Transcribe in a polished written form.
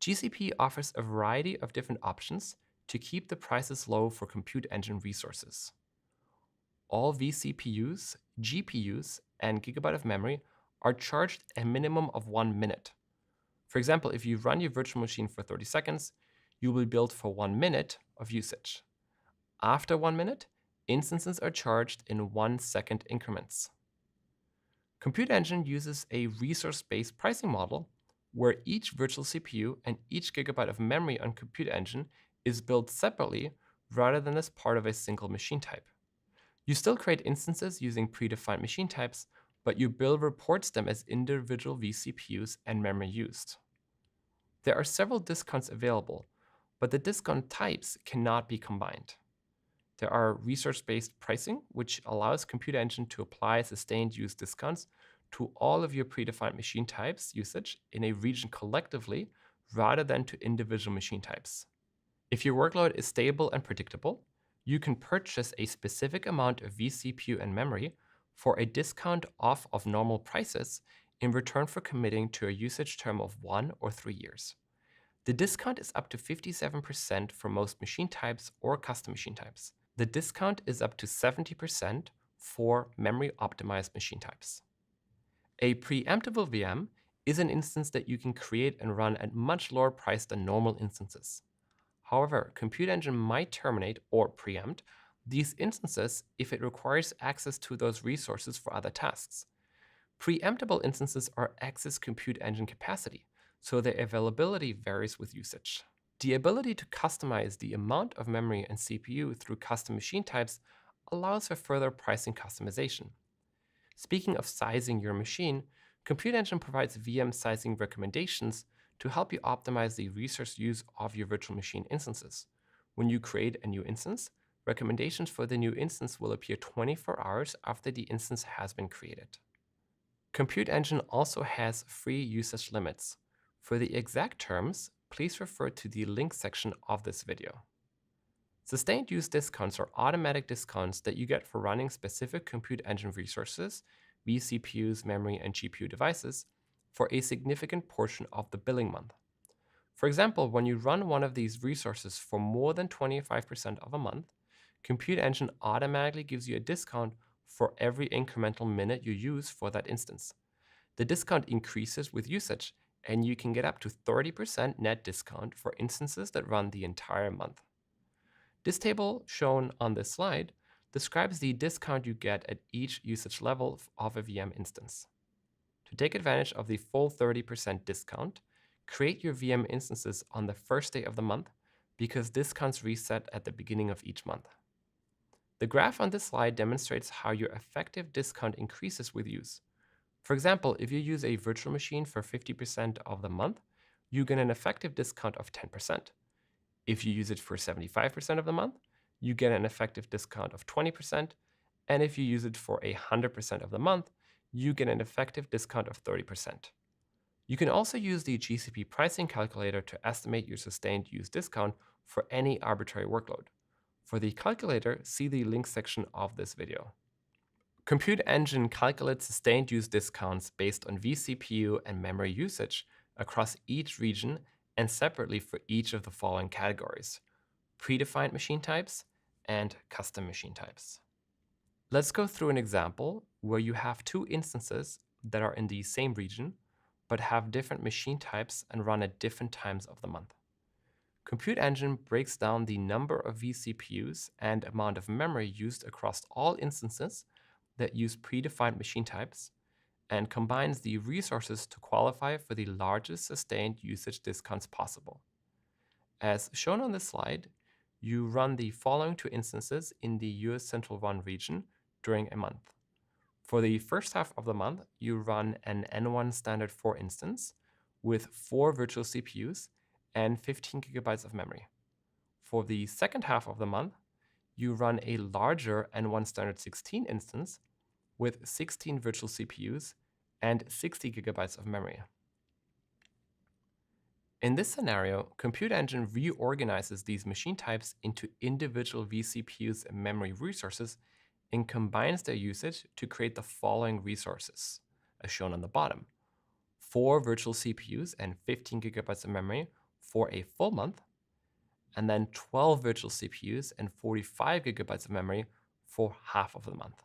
GCP offers a variety of different options to keep the prices low for compute engine resources. All vCPUs, GPUs, and gigabyte of memory are charged a minimum of 1 minute. For example, if you run your virtual machine for 30 seconds, you will be billed for 1 minute of usage. After 1 minute, instances are charged in 1 second increments. Compute Engine uses a resource-based pricing model where each virtual CPU and each gigabyte of memory on Compute Engine is billed separately rather than as part of a single machine type. You still create instances using predefined machine types, but your bill reports them as individual vCPUs and memory used. There are several discounts available, but the discount types cannot be combined. There are resource-based pricing, which allows Compute Engine to apply sustained use discounts to all of your predefined machine types usage in a region collectively rather than to individual machine types. If your workload is stable and predictable, you can purchase a specific amount of vCPU and memory for a discount off of normal prices in return for committing to a usage term of 1 or 3 years. The discount is up to 57% for most machine types or custom machine types. The discount is up to 70% for memory optimized machine types. A preemptible VM is an instance that you can create and run at much lower price than normal instances. However, Compute Engine might terminate or preempt these instances if it requires access to those resources for other tasks. Preemptible instances are excess Compute Engine capacity, so their availability varies with usage. The ability to customize the amount of memory and CPU through custom machine types allows for further pricing customization. Speaking of sizing your machine, Compute Engine provides VM sizing recommendations to help you optimize the resource use of your virtual machine instances. When you create a new instance, recommendations for the new instance will appear 24 hours after the instance has been created. Compute Engine also has free usage limits. For the exact terms, please refer to the link section of this video. Sustained use discounts are automatic discounts that you get for running specific Compute Engine resources, vCPUs, memory, and GPU devices, for a significant portion of the billing month. For example, when you run one of these resources for more than 25% of a month, Compute Engine automatically gives you a discount for every incremental minute you use for that instance. The discount increases with usage, and you can get up to 30% net discount for instances that run the entire month. This table shown on this slide describes the discount you get at each usage level of a VM instance. To take advantage of the full 30% discount, create your VM instances on the first day of the month because discounts reset at the beginning of each month. The graph on this slide demonstrates how your effective discount increases with use. For example, if you use a virtual machine for 50% of the month, you get an effective discount of 10%. If you use it for 75% of the month, you get an effective discount of 20%. And if you use it for 100% of the month, you get an effective discount of 30%. You can also use the GCP pricing calculator to estimate your sustained use discount for any arbitrary workload. For the calculator, see the link section of this video. Compute Engine calculates sustained use discounts based on vCPU and memory usage across each region and separately for each of the following categories: predefined machine types and custom machine types. Let's go through an example where you have two instances that are in the same region but have different machine types and run at different times of the month. Compute Engine breaks down the number of vCPUs and amount of memory used across all instances that use predefined machine types and combines the resources to qualify for the largest sustained usage discounts possible. As shown on this slide, you run the following two instances in the US Central 1 region during a month. For the first half of the month, you run an N1 Standard 4 instance with 4 virtual CPUs and 15 gigabytes of memory. For the second half of the month, you run a larger N1 Standard 16 instance with 16 virtual CPUs and 60 gigabytes of memory. In this scenario, Compute Engine reorganizes these machine types into individual vCPUs and memory resources and combines their usage to create the following resources, as shown on the bottom: 4 virtual CPUs and 15 gigabytes of memory for a full month, and then 12 virtual CPUs and 45 gigabytes of memory for half of the month.